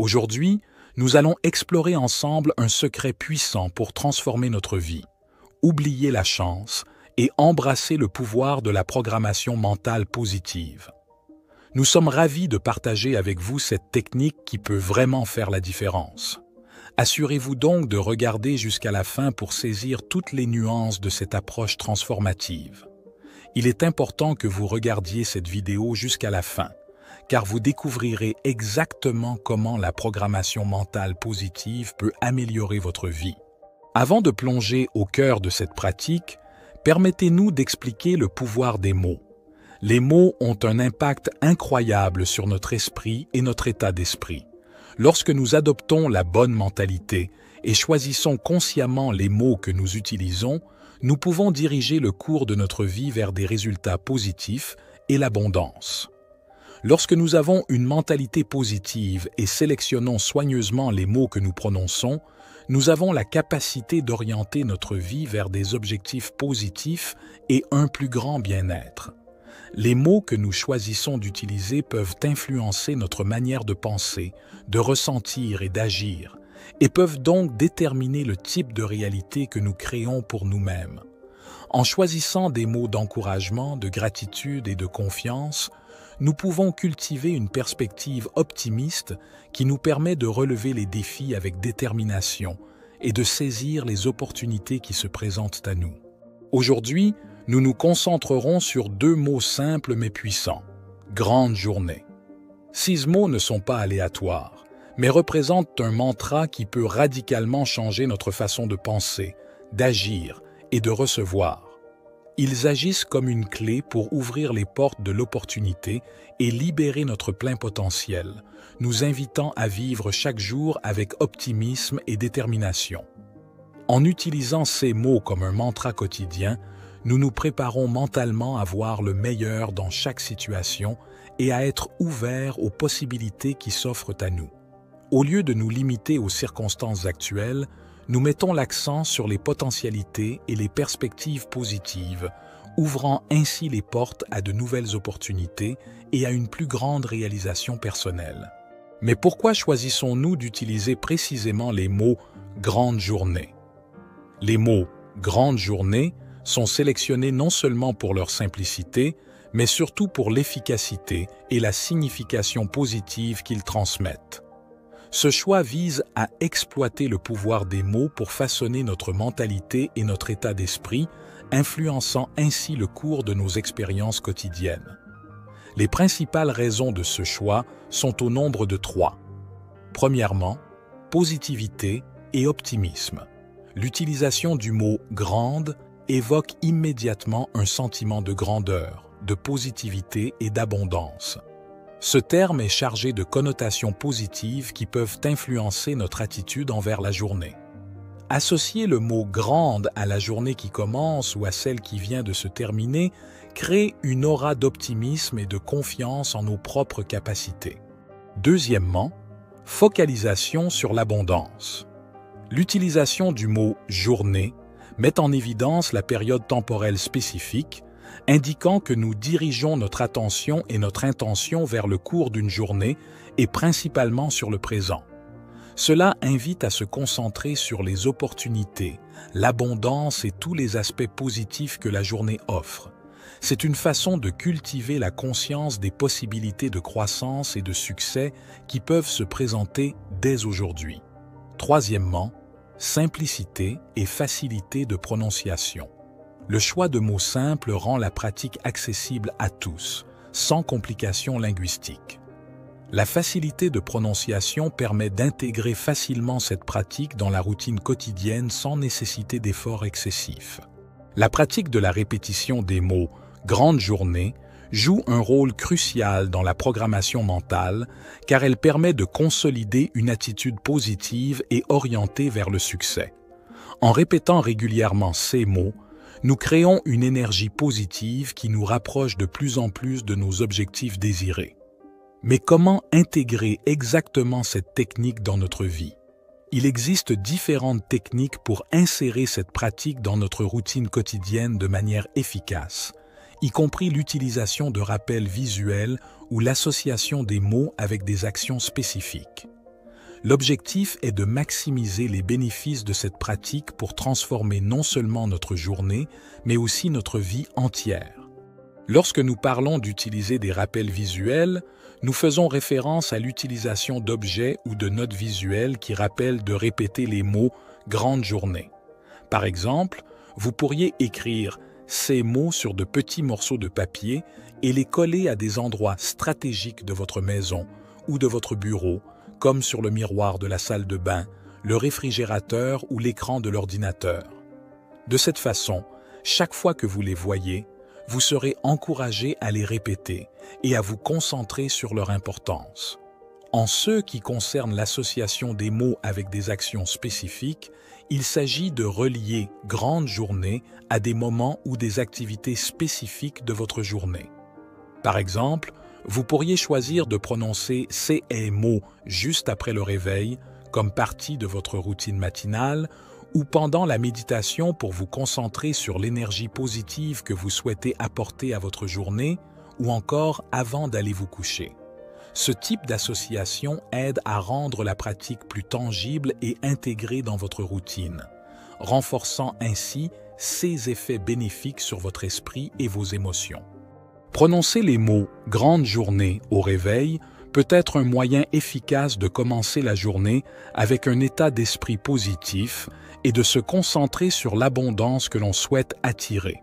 Aujourd'hui, nous allons explorer ensemble un secret puissant pour transformer notre vie, oublier la chance et embrasser le pouvoir de la programmation mentale positive. Nous sommes ravis de partager avec vous cette technique qui peut vraiment faire la différence. Assurez-vous donc de regarder jusqu'à la fin pour saisir toutes les nuances de cette approche transformative. Il est important que vous regardiez cette vidéo jusqu'à la fin, car vous découvrirez exactement comment la programmation mentale positive peut améliorer votre vie. Avant de plonger au cœur de cette pratique, permettez-nous d'expliquer le pouvoir des mots. Les mots ont un impact incroyable sur notre esprit et notre état d'esprit. Lorsque nous adoptons la bonne mentalité et choisissons consciemment les mots que nous utilisons, nous pouvons diriger le cours de notre vie vers des résultats positifs et l'abondance. Lorsque nous avons une mentalité positive et sélectionnons soigneusement les mots que nous prononçons, nous avons la capacité d'orienter notre vie vers des objectifs positifs et un plus grand bien-être. Les mots que nous choisissons d'utiliser peuvent influencer notre manière de penser, de ressentir et d'agir, et peuvent donc déterminer le type de réalité que nous créons pour nous-mêmes. En choisissant des mots d'encouragement, de gratitude et de confiance, nous pouvons cultiver une perspective optimiste qui nous permet de relever les défis avec détermination et de saisir les opportunités qui se présentent à nous. Aujourd'hui, nous nous concentrerons sur 2 mots simples mais puissants. Grande journée. 6 mots ne sont pas aléatoires, mais représentent un mantra qui peut radicalement changer notre façon de penser, d'agir et de recevoir. Ils agissent comme une clé pour ouvrir les portes de l'opportunité et libérer notre plein potentiel, nous invitant à vivre chaque jour avec optimisme et détermination. En utilisant ces mots comme un mantra quotidien, nous nous préparons mentalement à voir le meilleur dans chaque situation et à être ouverts aux possibilités qui s'offrent à nous. Au lieu de nous limiter aux circonstances actuelles, nous mettons l'accent sur les potentialités et les perspectives positives, ouvrant ainsi les portes à de nouvelles opportunités et à une plus grande réalisation personnelle. Mais pourquoi choisissons-nous d'utiliser précisément les mots « grande journée » ? Les mots « grande journée » sont sélectionnés non seulement pour leur simplicité, mais surtout pour l'efficacité et la signification positive qu'ils transmettent. Ce choix vise à exploiter le pouvoir des mots pour façonner notre mentalité et notre état d'esprit, influençant ainsi le cours de nos expériences quotidiennes. Les principales raisons de ce choix sont au nombre de 3. Premièrement, positivité et optimisme. L'utilisation du mot « grande » évoque immédiatement un sentiment de grandeur, de positivité et d'abondance. Ce terme est chargé de connotations positives qui peuvent influencer notre attitude envers la journée. Associer le mot « grande » à la journée qui commence ou à celle qui vient de se terminer crée une aura d'optimisme et de confiance en nos propres capacités. Deuxièmement, focalisation sur l'abondance. L'utilisation du mot « journée » met en évidence la période temporelle spécifique, indiquant que nous dirigeons notre attention et notre intention vers le cours d'une journée et principalement sur le présent. Cela invite à se concentrer sur les opportunités, l'abondance et tous les aspects positifs que la journée offre. C'est une façon de cultiver la conscience des possibilités de croissance et de succès qui peuvent se présenter dès aujourd'hui. Troisièmement, simplicité et facilité de prononciation. Le choix de mots simples rend la pratique accessible à tous, sans complications linguistiques. La facilité de prononciation permet d'intégrer facilement cette pratique dans la routine quotidienne sans nécessiter d'efforts excessifs. La pratique de la répétition des mots « grande journée » joue un rôle crucial dans la programmation mentale car elle permet de consolider une attitude positive et orientée vers le succès. En répétant régulièrement ces mots, nous créons une énergie positive qui nous rapproche de plus en plus de nos objectifs désirés. Mais comment intégrer exactement cette technique dans notre vie? Il existe différentes techniques pour insérer cette pratique dans notre routine quotidienne de manière efficace, y compris l'utilisation de rappels visuels ou l'association des mots avec des actions spécifiques. L'objectif est de maximiser les bénéfices de cette pratique pour transformer non seulement notre journée, mais aussi notre vie entière. Lorsque nous parlons d'utiliser des rappels visuels, nous faisons référence à l'utilisation d'objets ou de notes visuelles qui rappellent de répéter les mots « grande journée ». Par exemple, vous pourriez écrire ces mots sur de petits morceaux de papier et les coller à des endroits stratégiques de votre maison ou de votre bureau, comme sur le miroir de la salle de bain, le réfrigérateur ou l'écran de l'ordinateur. De cette façon, chaque fois que vous les voyez, vous serez encouragé à les répéter et à vous concentrer sur leur importance. En ce qui concerne l'association des mots avec des actions spécifiques, il s'agit de relier grande journée à des moments ou des activités spécifiques de votre journée. Par exemple, vous pourriez choisir de prononcer ces mots juste après le réveil, comme partie de votre routine matinale, ou pendant la méditation pour vous concentrer sur l'énergie positive que vous souhaitez apporter à votre journée, ou encore avant d'aller vous coucher. Ce type d'association aide à rendre la pratique plus tangible et intégrée dans votre routine, renforçant ainsi ses effets bénéfiques sur votre esprit et vos émotions. Prononcer les mots « grande journée » au réveil peut être un moyen efficace de commencer la journée avec un état d'esprit positif et de se concentrer sur l'abondance que l'on souhaite attirer.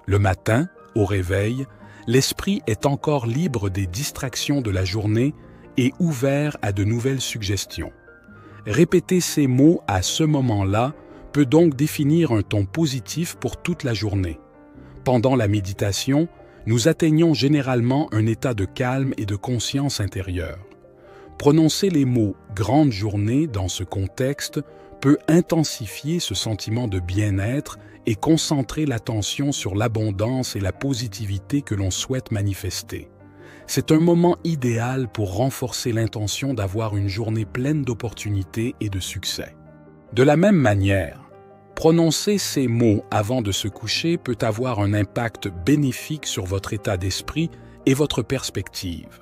Le matin, au réveil, l'esprit est encore libre des distractions de la journée et ouvert à de nouvelles suggestions. Répéter ces mots à ce moment-là peut donc définir un ton positif pour toute la journée. Pendant la méditation, nous atteignons généralement un état de calme et de conscience intérieure. Prononcer les mots « grande journée » dans ce contexte peut intensifier ce sentiment de bien-être et concentrer l'attention sur l'abondance et la positivité que l'on souhaite manifester. C'est un moment idéal pour renforcer l'intention d'avoir une journée pleine d'opportunités et de succès. De la même manière, prononcer ces mots avant de se coucher peut avoir un impact bénéfique sur votre état d'esprit et votre perspective.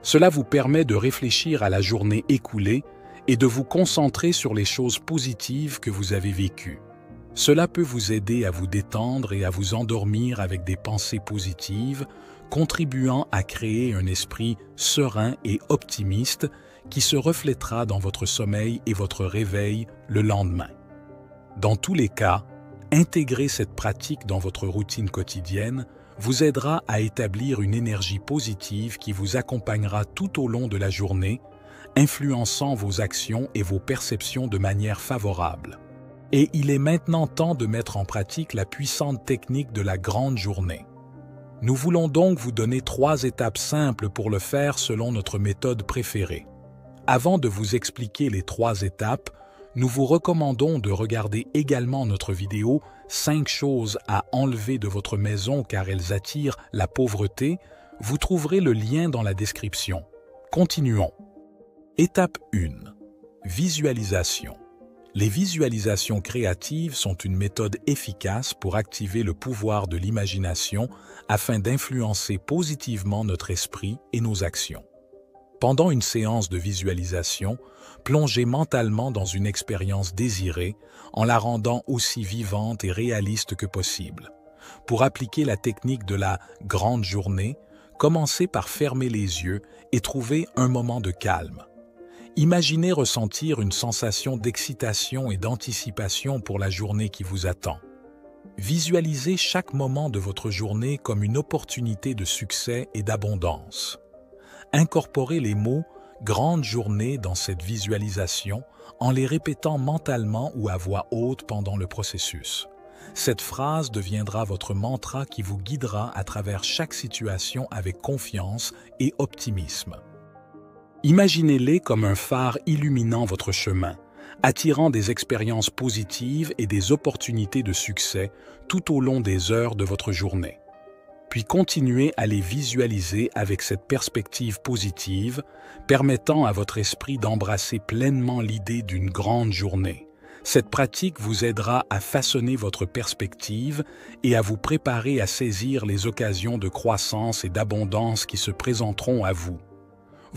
Cela vous permet de réfléchir à la journée écoulée et de vous concentrer sur les choses positives que vous avez vécues. Cela peut vous aider à vous détendre et à vous endormir avec des pensées positives, contribuant à créer un esprit serein et optimiste qui se reflètera dans votre sommeil et votre réveil le lendemain. Dans tous les cas, intégrer cette pratique dans votre routine quotidienne vous aidera à établir une énergie positive qui vous accompagnera tout au long de la journée, influençant vos actions et vos perceptions de manière favorable. Et il est maintenant temps de mettre en pratique la puissante technique de la grande journée. Nous voulons donc vous donner 3 étapes simples pour le faire selon notre méthode préférée. Avant de vous expliquer les 3 étapes, nous vous recommandons de regarder également notre vidéo « 5 choses à enlever de votre maison car elles attirent la pauvreté ». Vous trouverez le lien dans la description. Continuons. Étape 1. Visualisation. Les visualisations créatives sont une méthode efficace pour activer le pouvoir de l'imagination afin d'influencer positivement notre esprit et nos actions. Pendant une séance de visualisation, plongez mentalement dans une expérience désirée en la rendant aussi vivante et réaliste que possible. Pour appliquer la technique de la grande journée, commencez par fermer les yeux et trouver un moment de calme. Imaginez ressentir une sensation d'excitation et d'anticipation pour la journée qui vous attend. Visualisez chaque moment de votre journée comme une opportunité de succès et d'abondance. Incorporez les mots « grande journée » dans cette visualisation en les répétant mentalement ou à voix haute pendant le processus. Cette phrase deviendra votre mantra qui vous guidera à travers chaque situation avec confiance et optimisme. Imaginez-les comme un phare illuminant votre chemin, attirant des expériences positives et des opportunités de succès tout au long des heures de votre journée. Puis continuez à les visualiser avec cette perspective positive, permettant à votre esprit d'embrasser pleinement l'idée d'une grande journée. Cette pratique vous aidera à façonner votre perspective et à vous préparer à saisir les occasions de croissance et d'abondance qui se présenteront à vous.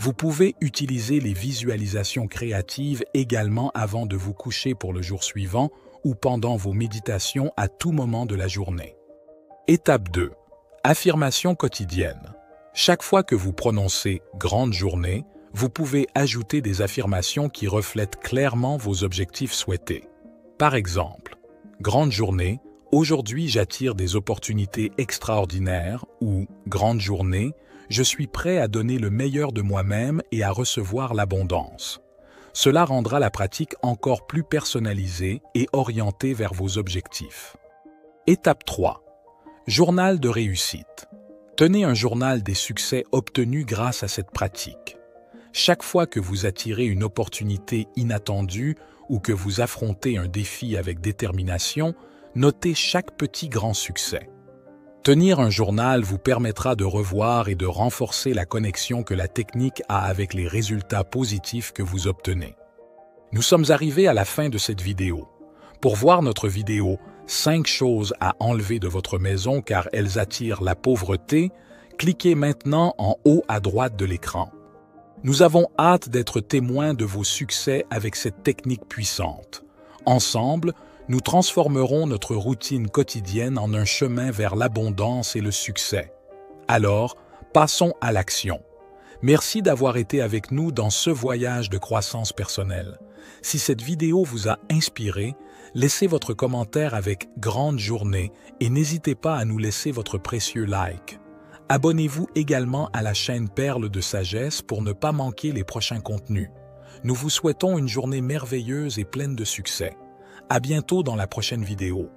Vous pouvez utiliser les visualisations créatives également avant de vous coucher pour le jour suivant ou pendant vos méditations à tout moment de la journée. Étape 2. Affirmation quotidienne. Chaque fois que vous prononcez « grande journée », vous pouvez ajouter des affirmations qui reflètent clairement vos objectifs souhaités. Par exemple, « grande journée, aujourd'hui j'attire des opportunités extraordinaires » ou « grande journée, je suis prêt à donner le meilleur de moi-même et à recevoir l'abondance ». Cela rendra la pratique encore plus personnalisée et orientée vers vos objectifs. Étape 3. Journal de réussite. Tenez un journal des succès obtenus grâce à cette pratique. Chaque fois que vous attirez une opportunité inattendue ou que vous affrontez un défi avec détermination, notez chaque petit grand succès. Tenir un journal vous permettra de revoir et de renforcer la connexion que la technique a avec les résultats positifs que vous obtenez. Nous sommes arrivés à la fin de cette vidéo. Pour voir notre vidéo « 5 choses à enlever de votre maison car elles attirent la pauvreté », cliquez maintenant en haut à droite de l'écran. Nous avons hâte d'être témoins de vos succès avec cette technique puissante. Ensemble, nous transformerons notre routine quotidienne en un chemin vers l'abondance et le succès. Alors, passons à l'action. Merci d'avoir été avec nous dans ce voyage de croissance personnelle. Si cette vidéo vous a inspiré, laissez votre commentaire avec « grande journée » et n'hésitez pas à nous laisser votre précieux like. Abonnez-vous également à la chaîne Perles de Sagesse pour ne pas manquer les prochains contenus. Nous vous souhaitons une journée merveilleuse et pleine de succès. À bientôt dans la prochaine vidéo.